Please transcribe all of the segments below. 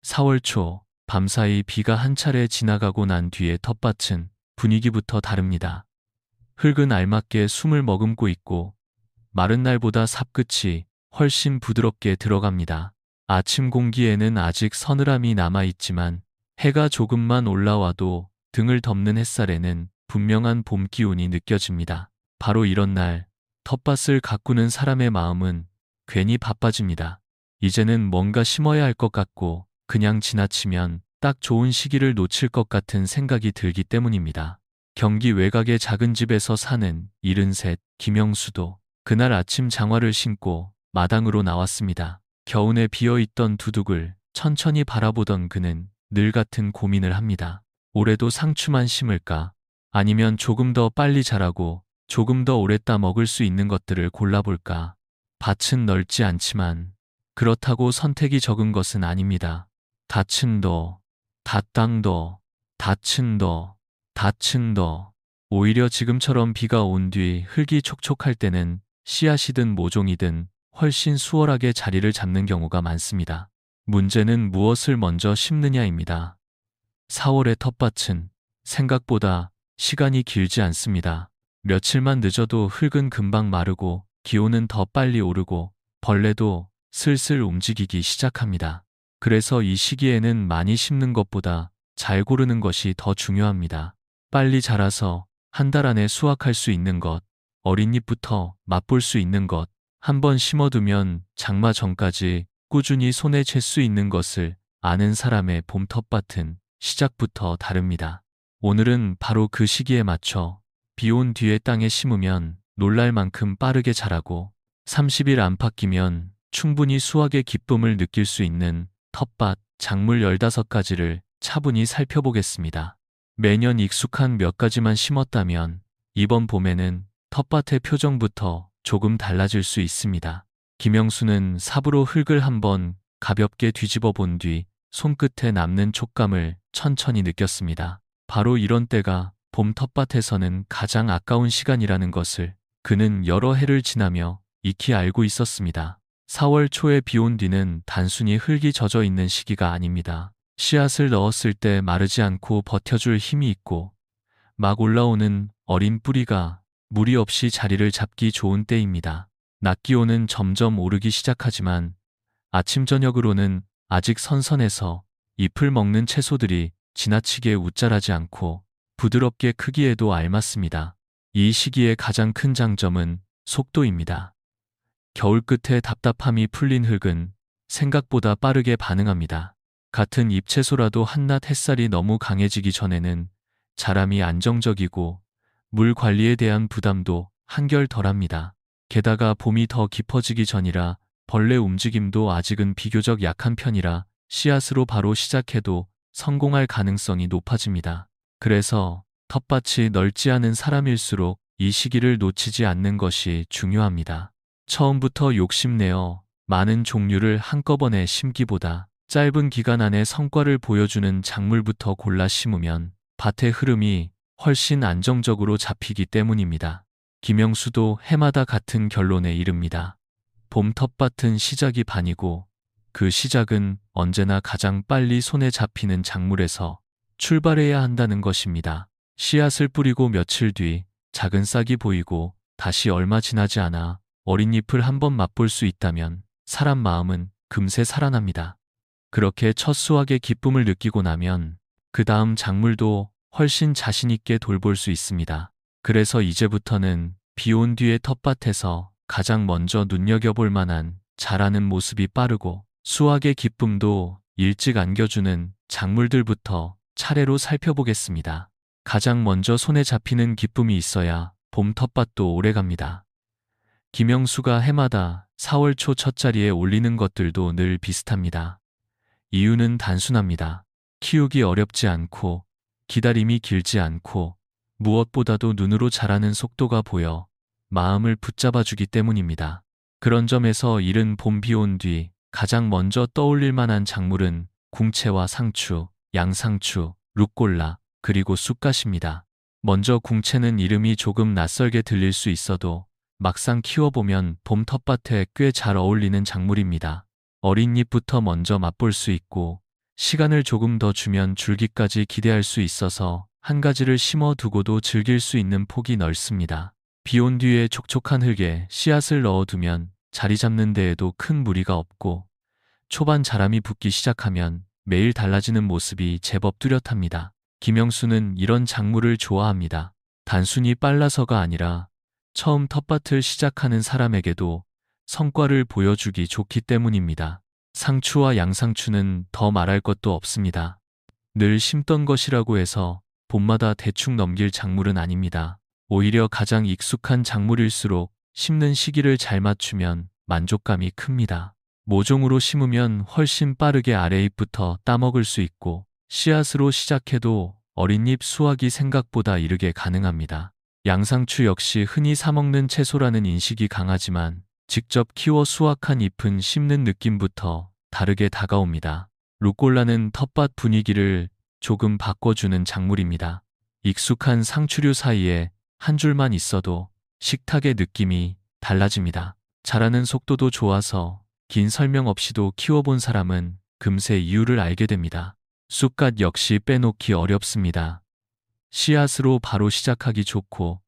4월 초, 밤사이 비가 한 차례 지나가고 난 뒤에 텃밭은 분위기부터 다릅니다. 흙은 알맞게 숨을 머금고 있고 마른 날보다 삽끝이 훨씬 부드럽게 들어갑니다. 아침 공기에는 아직 서늘함이 남아있지만 해가 조금만 올라와도 등을 덮는 햇살에는 분명한 봄 기운이 느껴집니다. 바로 이런 날, 텃밭을 가꾸는 사람의 마음은 괜히 바빠집니다. 이제는 뭔가 심어야 할 것 같고 그냥 지나치면 딱 좋은 시기를 놓칠 것 같은 생각이 들기 때문입니다. 경기 외곽의 작은 집에서 사는 73 김영수도 그날 아침 장화를 신고 마당으로 나왔습니다. 겨우내 비어있던 두둑을 천천히 바라보던 그는 늘 같은 고민을 합니다. 올해도 상추만 심을까? 아니면 조금 더 빨리 자라고 조금 더 오래 따 먹을 수 있는 것들을 골라볼까? 밭은 넓지 않지만 그렇다고 선택이 적은 것은 아닙니다. 닷층도, 닷땅도, 닷층도, 닷층도. 오히려 지금처럼 비가 온 뒤 흙이 촉촉할 때는 씨앗이든 모종이든 훨씬 수월하게 자리를 잡는 경우가 많습니다. 문제는 무엇을 먼저 심느냐입니다. 4월의 텃밭은 생각보다 시간이 길지 않습니다. 며칠만 늦어도 흙은 금방 마르고 기온은 더 빨리 오르고 벌레도 슬슬 움직이기 시작합니다. 그래서 이 시기에는 많이 심는 것보다 잘 고르는 것이 더 중요합니다. 빨리 자라서 한 달 안에 수확할 수 있는 것, 어린 잎부터 맛볼 수 있는 것, 한번 심어두면 장마 전까지 꾸준히 손에 잴 수 있는 것을 아는 사람의 봄 텃밭은 시작부터 다릅니다. 오늘은 바로 그 시기에 맞춰 비 온 뒤에 땅에 심으면 놀랄 만큼 빠르게 자라고 30일 안팎이면 충분히 수확의 기쁨을 느낄 수 있는 텃밭 작물 15가지를 차분히 살펴보겠습니다. 매년 익숙한 몇 가지만 심었다면 이번 봄에는 텃밭의 표정부터 조금 달라질 수 있습니다. 김영수는 삽으로 흙을 한번 가볍게 뒤집어 본 뒤 손끝에 남는 촉감을 천천히 느꼈습니다. 바로 이런 때가 봄 텃밭에서는 가장 아까운 시간이라는 것을 그는 여러 해를 지나며 익히 알고 있었습니다. 4월 초에 비 온 뒤는 단순히 흙이 젖어 있는 시기가 아닙니다. 씨앗을 넣었을 때 마르지 않고 버텨줄 힘이 있고 막 올라오는 어린 뿌리가 무리 없이 자리를 잡기 좋은 때입니다. 낮 기온은 점점 오르기 시작하지만 아침 저녁으로는 아직 선선해서 잎을 먹는 채소들이 지나치게 웃자라지 않고 부드럽게 크기에도 알맞습니다. 이 시기의 가장 큰 장점은 속도입니다. 겨울 끝에 답답함이 풀린 흙은 생각보다 빠르게 반응합니다. 같은 잎채소라도 한낮 햇살이 너무 강해지기 전에는 자람이 안정적이고 물 관리에 대한 부담도 한결 덜합니다. 게다가 봄이 더 깊어지기 전이라 벌레 움직임도 아직은 비교적 약한 편이라 씨앗으로 바로 시작해도 성공할 가능성이 높아집니다. 그래서 텃밭이 넓지 않은 사람일수록 이 시기를 놓치지 않는 것이 중요합니다. 처음부터 욕심내어 많은 종류를 한꺼번에 심기보다 짧은 기간 안에 성과를 보여주는 작물부터 골라 심으면 밭의 흐름이 훨씬 안정적으로 잡히기 때문입니다. 김영수도 해마다 같은 결론에 이릅니다. 봄 텃밭은 시작이 반이고 그 시작은 언제나 가장 빨리 손에 잡히는 작물에서 출발해야 한다는 것입니다. 씨앗을 뿌리고 며칠 뒤 작은 싹이 보이고 다시 얼마 지나지 않아 어린 잎을 한번 맛볼 수 있다면 사람 마음은 금세 살아납니다. 그렇게 첫 수확의 기쁨을 느끼고 나면 그 다음 작물도 훨씬 자신 있게 돌볼 수 있습니다. 그래서 이제부터는 비 온 뒤의 텃밭에서 가장 먼저 눈여겨볼 만한 자라는 모습이 빠르고 수확의 기쁨도 일찍 안겨주는 작물들부터 차례로 살펴보겠습니다. 가장 먼저 손에 잡히는 기쁨이 있어야 봄 텃밭도 오래갑니다. 김영수가 해마다 4월 초 첫자리에 올리는 것들도 늘 비슷합니다. 이유는 단순합니다. 키우기 어렵지 않고 기다림이 길지 않고 무엇보다도 눈으로 자라는 속도가 보여 마음을 붙잡아주기 때문입니다. 그런 점에서 이른 봄 비 온 뒤 가장 먼저 떠올릴 만한 작물은 궁채와 상추, 양상추, 루꼴라, 그리고 쑥갓입니다. 먼저 궁채는 이름이 조금 낯설게 들릴 수 있어도 막상 키워보면 봄 텃밭에 꽤 잘 어울리는 작물입니다. 어린 잎부터 먼저 맛볼 수 있고 시간을 조금 더 주면 줄기까지 기대할 수 있어서 한 가지를 심어 두고도 즐길 수 있는 폭이 넓습니다. 비 온 뒤에 촉촉한 흙에 씨앗을 넣어두면 자리 잡는 데에도 큰 무리가 없고 초반 자람이 붙기 시작하면 매일 달라지는 모습이 제법 뚜렷합니다. 김영수는 이런 작물을 좋아합니다. 단순히 빨라서가 아니라 처음 텃밭을 시작하는 사람에게도 성과를 보여주기 좋기 때문입니다. 상추와 양상추는 더 말할 것도 없습니다. 늘 심던 것이라고 해서 봄마다 대충 넘길 작물은 아닙니다. 오히려 가장 익숙한 작물일수록 심는 시기를 잘 맞추면 만족감이 큽니다. 모종으로 심으면 훨씬 빠르게 아래잎부터 따먹을 수 있고 씨앗으로 시작해도 어린 잎 수확이 생각보다 이르게 가능합니다. 양상추 역시 흔히 사먹는 채소라는 인식이 강하지만 직접 키워 수확한 잎은 씹는 느낌부터 다르게 다가옵니다. 루꼴라는 텃밭 분위기를 조금 바꿔주는 작물입니다. 익숙한 상추류 사이에 한 줄만 있어도 식탁의 느낌이 달라집니다. 자라는 속도도 좋아서 긴 설명 없이도 키워본 사람은 금세 이유를 알게 됩니다. 쑥갓 역시 빼놓기 어렵습니다. 씨앗으로 바로 시작하기 좋고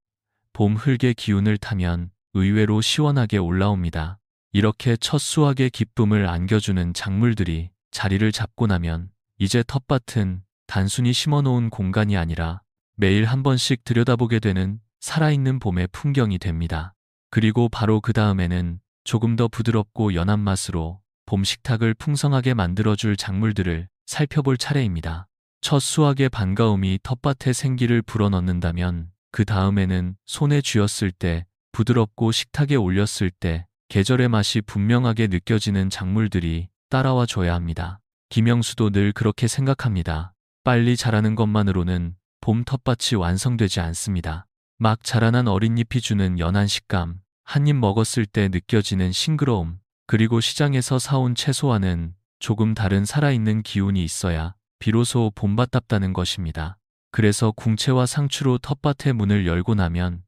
봄 흙의 기운을 타면 의외로 시원하게 올라옵니다. 이렇게 첫 수확의 기쁨을 안겨주는 작물들이 자리를 잡고 나면 이제 텃밭은 단순히 심어놓은 공간이 아니라 매일 한 번씩 들여다보게 되는 살아있는 봄의 풍경이 됩니다. 그리고 바로 그 다음에는 조금 더 부드럽고 연한 맛으로 봄 식탁을 풍성하게 만들어줄 작물들을 살펴볼 차례입니다. 첫 수확의 반가움이 텃밭에 생기를 불어넣는다면 그 다음에는 손에 쥐었을 때 부드럽고 식탁에 올렸을 때 계절의 맛이 분명하게 느껴지는 작물들이 따라와 줘야 합니다. 김영수도 늘 그렇게 생각합니다. 빨리 자라는 것만으로는 봄 텃밭이 완성되지 않습니다. 막 자라난 어린 잎이 주는 연한 식감, 한 입 먹었을 때 느껴지는 싱그러움, 그리고 시장에서 사온 채소와는 조금 다른 살아있는 기운이 있어야 비로소 봄밭답다는 것입니다. 그래서 궁채와 상추로 텃밭의 문을 열고 나면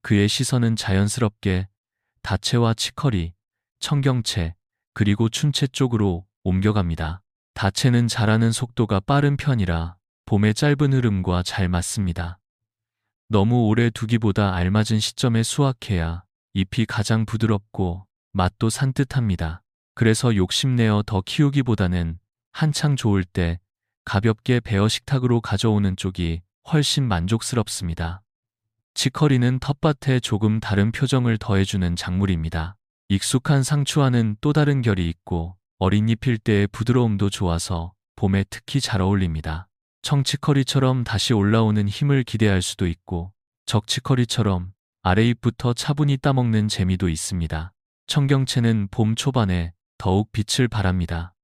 그의 시선은 자연스럽게 다채와 치커리, 청경채, 그리고 춘채 쪽으로 옮겨갑니다. 다채는 자라는 속도가 빠른 편이라 봄의 짧은 흐름과 잘 맞습니다. 너무 오래 두기보다 알맞은 시점에 수확해야 잎이 가장 부드럽고 맛도 산뜻합니다. 그래서 욕심내어 더 키우기보다는 한창 좋을 때 가볍게 베어 식탁으로 가져오는 쪽이 훨씬 만족스럽습니다. 치커리는 텃밭에 조금 다른 표정을 더해주는 작물입니다. 익숙한 상추와는 또 다른 결이 있고 어린 잎일 때의 부드러움도 좋아서 봄에 특히 잘 어울립니다. 청치커리처럼 다시 올라오는 힘을 기대할 수도 있고 적치커리처럼 아래잎부터 차분히 따먹는 재미도 있습니다. 청경채는 봄 초반에 더욱 빛을 발합니다.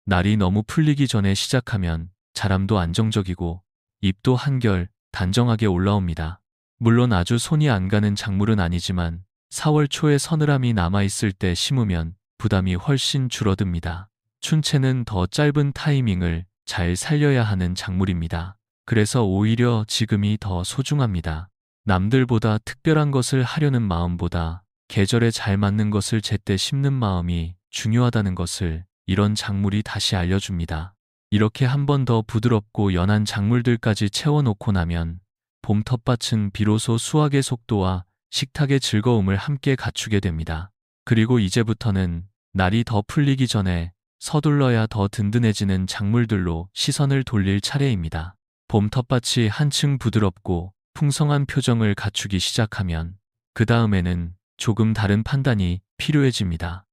날이 너무 풀리기 전에 시작하면 자람도 안정적이고 잎도 한결 단정하게 올라옵니다. 물론 아주 손이 안 가는 작물은 아니지만 4월 초에 서늘함이 남아있을 때 심으면 부담이 훨씬 줄어듭니다. 춘채는 더 짧은 타이밍을 잘 살려야 하는 작물입니다. 그래서 오히려 지금이 더 소중합니다. 남들보다 특별한 것을 하려는 마음보다 계절에 잘 맞는 것을 제때 심는 마음이 중요하다는 것을 이런 작물이 다시 알려줍니다. 이렇게 한 번 더 부드럽고 연한 작물들까지 채워놓고 나면 봄 텃밭은 비로소 수확의 속도와 식탁의 즐거움을 함께 갖추게 됩니다. 그리고 이제부터는 날이 더 풀리기 전에 서둘러야 더 든든해지는 작물들로 시선을 돌릴 차례입니다. 봄 텃밭이 한층 부드럽고 풍성한 표정을 갖추기 시작하면 그 다음에는 조금 다른 판단이 필요해집니다.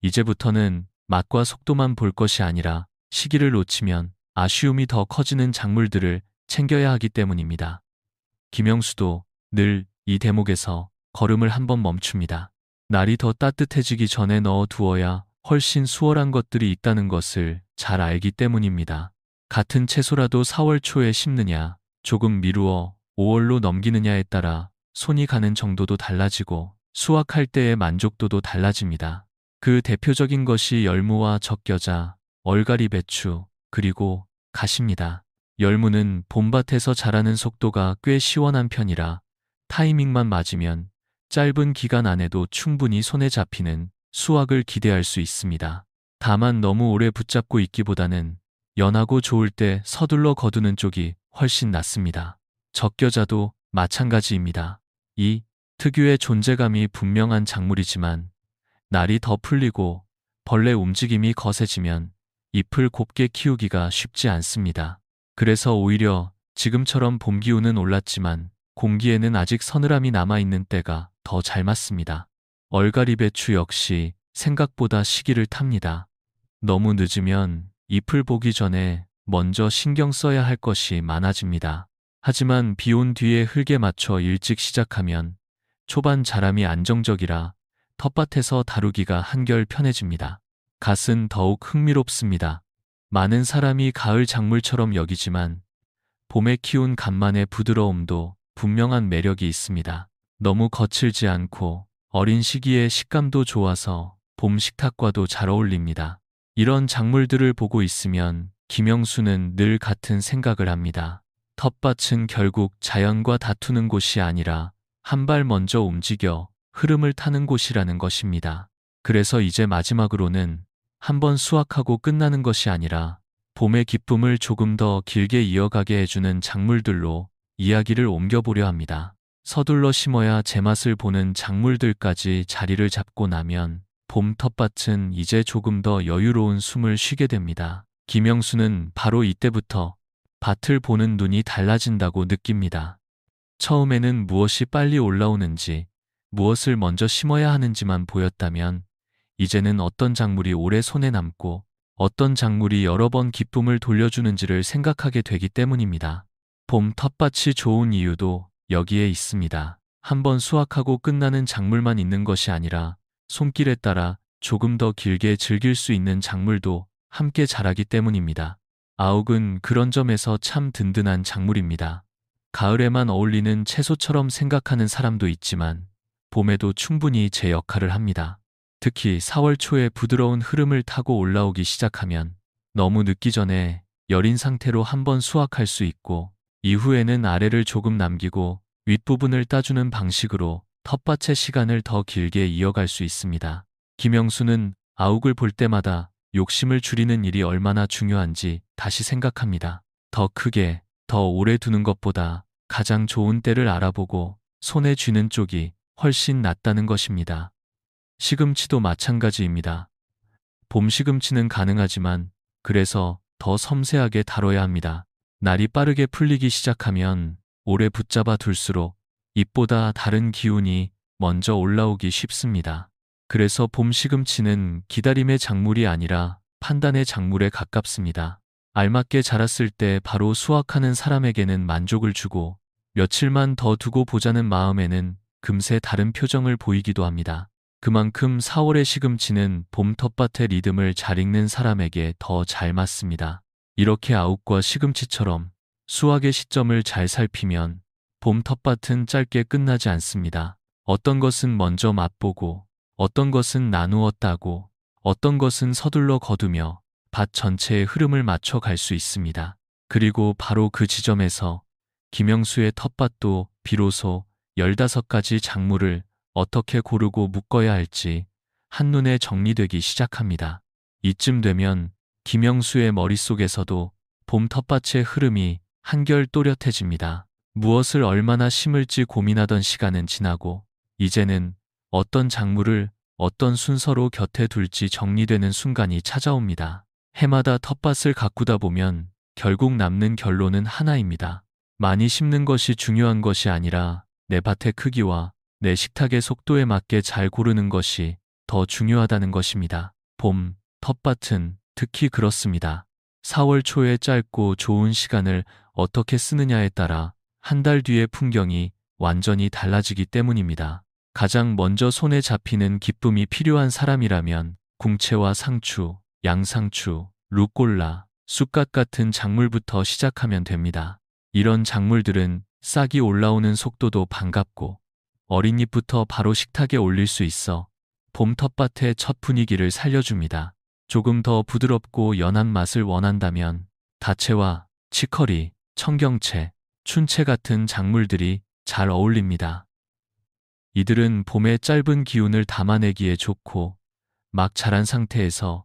이제부터는 맛과 속도만 볼 것이 아니라 시기를 놓치면 아쉬움이 더 커지는 작물들을 챙겨야 하기 때문입니다. 김영수도 늘 이 대목에서 걸음을 한번 멈춥니다. 날이 더 따뜻해지기 전에 넣어 두어야 훨씬 수월한 것들이 있다는 것을 잘 알기 때문입니다. 같은 채소라도 4월 초에 심느냐, 조금 미루어 5월로 넘기느냐에 따라 손이 가는 정도도 달라지고 수확할 때의 만족도도 달라집니다. 그 대표적인 것이 열무와 적겨자, 얼갈이 배추, 그리고 갓입니다. 열무는 봄밭에서 자라는 속도가 꽤 시원한 편이라 타이밍만 맞으면 짧은 기간 안에도 충분히 손에 잡히는 수확을 기대할 수 있습니다. 다만 너무 오래 붙잡고 있기보다는 연하고 좋을 때 서둘러 거두는 쪽이 훨씬 낫습니다. 적겨자도 마찬가지입니다. 이 특유의 존재감이 분명한 작물이지만 날이 더 풀리고 벌레 움직임이 거세지면 잎을 곱게 키우기가 쉽지 않습니다. 그래서 오히려 지금처럼 봄 기운은 올랐지만 공기에는 아직 서늘함이 남아있는 때가 더 잘 맞습니다. 얼갈이 배추 역시 생각보다 시기를 탑니다. 너무 늦으면 잎을 보기 전에 먼저 신경 써야 할 것이 많아집니다. 하지만 비 온 뒤에 흙에 맞춰 일찍 시작하면 초반 자람이 안정적이라 텃밭에서 다루기가 한결 편해집니다. 갓은 더욱 흥미롭습니다. 많은 사람이 가을 작물처럼 여기지만 봄에 키운 갓만의 부드러움도 분명한 매력이 있습니다. 너무 거칠지 않고 어린 시기에 식감도 좋아서 봄 식탁과도 잘 어울립니다. 이런 작물들을 보고 있으면 김영수는 늘 같은 생각을 합니다. 텃밭은 결국 자연과 다투는 곳이 아니라 한 발 먼저 움직여 흐름을 타는 곳이라는 것입니다. 그래서 이제 마지막으로는 한번 수확하고 끝나는 것이 아니라 봄의 기쁨을 조금 더 길게 이어가게 해주는 작물들로 이야기를 옮겨보려 합니다. 서둘러 심어야 제맛을 보는 작물들까지 자리를 잡고 나면 봄 텃밭은 이제 조금 더 여유로운 숨을 쉬게 됩니다. 김영수는 바로 이때부터 밭을 보는 눈이 달라진다고 느낍니다. 처음에는 무엇이 빨리 올라오는지, 무엇을 먼저 심어야 하는지만 보였다면 이제는 어떤 작물이 오래 손에 남고 어떤 작물이 여러 번 기쁨을 돌려주는지를 생각하게 되기 때문입니다. 봄 텃밭이 좋은 이유도 여기에 있습니다. 한번 수확하고 끝나는 작물만 있는 것이 아니라 손길에 따라 조금 더 길게 즐길 수 있는 작물도 함께 자라기 때문입니다. 아욱은 그런 점에서 참 든든한 작물입니다. 가을에만 어울리는 채소처럼 생각하는 사람도 있지만 봄에도 충분히 제 역할을 합니다. 특히 4월 초에 부드러운 흐름을 타고 올라오기 시작하면 너무 늦기 전에 여린 상태로 한번 수확할 수 있고 이후에는 아래를 조금 남기고 윗부분을 따주는 방식으로 텃밭의 시간을 더 길게 이어갈 수 있습니다. 김영수는 아욱을 볼 때마다 욕심을 줄이는 일이 얼마나 중요한지 다시 생각합니다. 더 크게, 더 오래 두는 것보다 가장 좋은 때를 알아보고 손에 쥐는 쪽이 훨씬 낫다는 것입니다. 시금치도 마찬가지입니다. 봄 시금치는 가능하지만 그래서 더 섬세하게 다뤄야 합니다. 날이 빠르게 풀리기 시작하면 오래 붙잡아 둘수록 잎보다 다른 기운이 먼저 올라오기 쉽습니다. 그래서 봄 시금치는 기다림의 작물이 아니라 판단의 작물에 가깝습니다. 알맞게 자랐을 때 바로 수확하는 사람에게는 만족을 주고 며칠만 더 두고 보자는 마음에는 금세 다른 표정을 보이기도 합니다. 그만큼 4월의 시금치는 봄 텃밭의 리듬을 잘 읽는 사람에게 더 잘 맞습니다. 이렇게 아욱과 시금치처럼 수확의 시점을 잘 살피면 봄 텃밭은 짧게 끝나지 않습니다. 어떤 것은 먼저 맛보고 어떤 것은 나누어 따고 어떤 것은 서둘러 거두며 밭 전체의 흐름을 맞춰 갈 수 있습니다. 그리고 바로 그 지점에서 김영수의 텃밭도 비로소 15가지 작물을 어떻게 고르고 묶어야 할지 한눈에 정리되기 시작합니다. 이쯤 되면 김영수의 머릿속에서도 봄 텃밭의 흐름이 한결 또렷해집니다. 무엇을 얼마나 심을지 고민하던 시간은 지나고 이제는 어떤 작물을 어떤 순서로 곁에 둘지 정리되는 순간이 찾아옵니다. 해마다 텃밭을 가꾸다 보면 결국 남는 결론은 하나입니다. 많이 심는 것이 중요한 것이 아니라 내 밭의 크기와 내 식탁의 속도에 맞게 잘 고르는 것이 더 중요하다는 것입니다. 봄 텃밭은 특히 그렇습니다. 4월 초의 짧고 좋은 시간을 어떻게 쓰느냐에 따라 한 달 뒤의 풍경이 완전히 달라지기 때문입니다. 가장 먼저 손에 잡히는 기쁨이 필요한 사람이라면 궁채와 상추, 양상추, 루꼴라, 쑥갓 같은 작물부터 시작하면 됩니다. 이런 작물들은 싹이 올라오는 속도도 반갑고 어린 잎부터 바로 식탁에 올릴 수 있어 봄 텃밭의 첫 분위기를 살려줍니다. 조금 더 부드럽고 연한 맛을 원한다면 다채와 치커리, 청경채, 춘채 같은 작물들이 잘 어울립니다. 이들은 봄의 짧은 기운을 담아내기에 좋고 막 자란 상태에서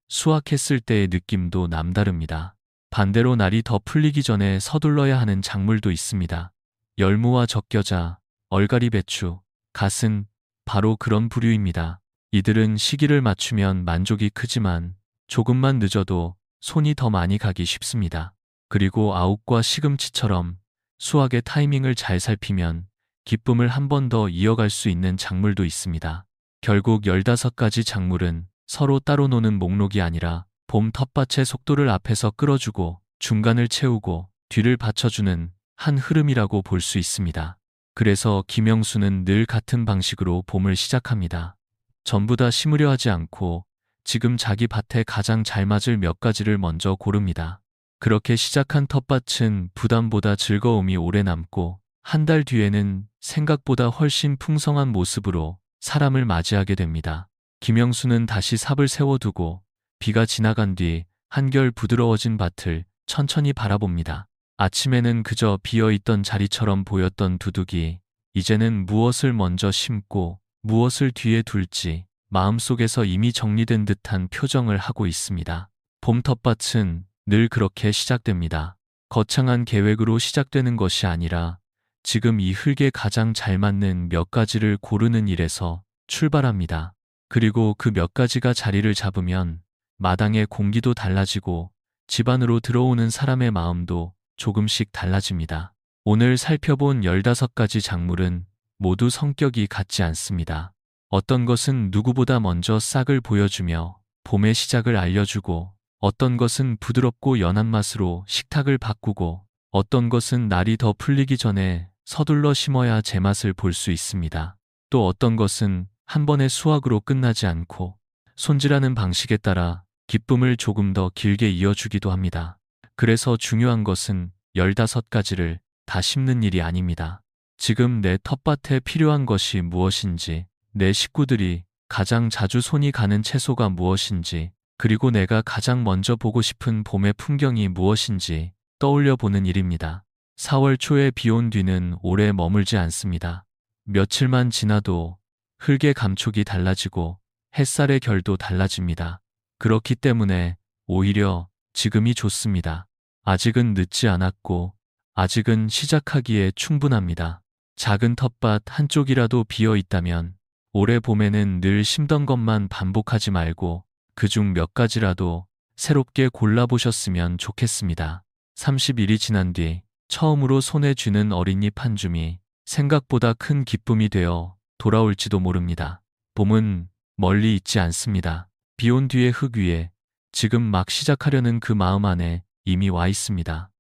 수확했을 때의 느낌도 남다릅니다. 반대로 날이 더 풀리기 전에 서둘러야 하는 작물도 있습니다. 열무와 적겨자, 얼갈이 배추, 갓은 바로 그런 부류입니다. 이들은 시기를 맞추면 만족이 크지만 조금만 늦어도 손이 더 많이 가기 쉽습니다. 그리고 아욱과 시금치처럼 수확의 타이밍을 잘 살피면 기쁨을 한 번 더 이어갈 수 있는 작물도 있습니다. 결국 15가지 작물은 서로 따로 노는 목록이 아니라 봄 텃밭의 속도를 앞에서 끌어주고 중간을 채우고 뒤를 받쳐주는 한 흐름이라고 볼 수 있습니다. 그래서 김영수는 늘 같은 방식으로 봄을 시작합니다. 전부 다 심으려 하지 않고 지금 자기 밭에 가장 잘 맞을 몇 가지를 먼저 고릅니다. 그렇게 시작한 텃밭은 부담보다 즐거움이 오래 남고 한 달 뒤에는 생각보다 훨씬 풍성한 모습으로 사람을 맞이하게 됩니다. 김영수는 다시 삽을 세워두고 비가 지나간 뒤 한결 부드러워진 밭을 천천히 바라봅니다. 아침에는 그저 비어있던 자리처럼 보였던 두둑이 이제는 무엇을 먼저 심고 무엇을 뒤에 둘지 마음속에서 이미 정리된 듯한 표정을 하고 있습니다. 봄 텃밭은 늘 그렇게 시작됩니다. 거창한 계획으로 시작되는 것이 아니라 지금 이 흙에 가장 잘 맞는 몇 가지를 고르는 일에서 출발합니다. 그리고 그 몇 가지가 자리를 잡으면 마당의 공기도 달라지고 집 안으로 들어오는 사람의 마음도 조금씩 달라집니다. 오늘 살펴본 15가지 작물은 모두 성격이 같지 않습니다. 어떤 것은 누구보다 먼저 싹을 보여주며 봄의 시작을 알려주고 어떤 것은 부드럽고 연한 맛으로 식탁을 바꾸고 어떤 것은 날이 더 풀리기 전에 서둘러 심어야 제맛을 볼 수 있습니다. 또 어떤 것은 한 번의 수확으로 끝나지 않고 손질하는 방식에 따라 기쁨을 조금 더 길게 이어주기도 합니다. 그래서 중요한 것은 15가지를 다 심는 일이 아닙니다. 지금 내 텃밭에 필요한 것이 무엇인지, 내 식구들이 가장 자주 손이 가는 채소가 무엇인지, 그리고 내가 가장 먼저 보고 싶은 봄의 풍경이 무엇인지 떠올려 보는 일입니다. 4월 초에 비 온 뒤는 오래 머물지 않습니다. 며칠만 지나도 흙의 감촉이 달라지고 햇살의 결도 달라집니다. 그렇기 때문에 오히려 지금이 좋습니다. 아직은 늦지 않았고 아직은 시작하기에 충분합니다. 작은 텃밭 한쪽이라도 비어 있다면 올해 봄에는 늘 심던 것만 반복하지 말고 그중 몇 가지라도 새롭게 골라보셨으면 좋겠습니다. 30일이 지난 뒤 처음으로 손에 쥐는 어린잎 한 줌이 생각보다 큰 기쁨이 되어 돌아올지도 모릅니다. 봄은 멀리 있지 않습니다. 비 온 뒤의 흙 위에 지금 막 시작하려는 그 마음 안에 이미 와 있습니다.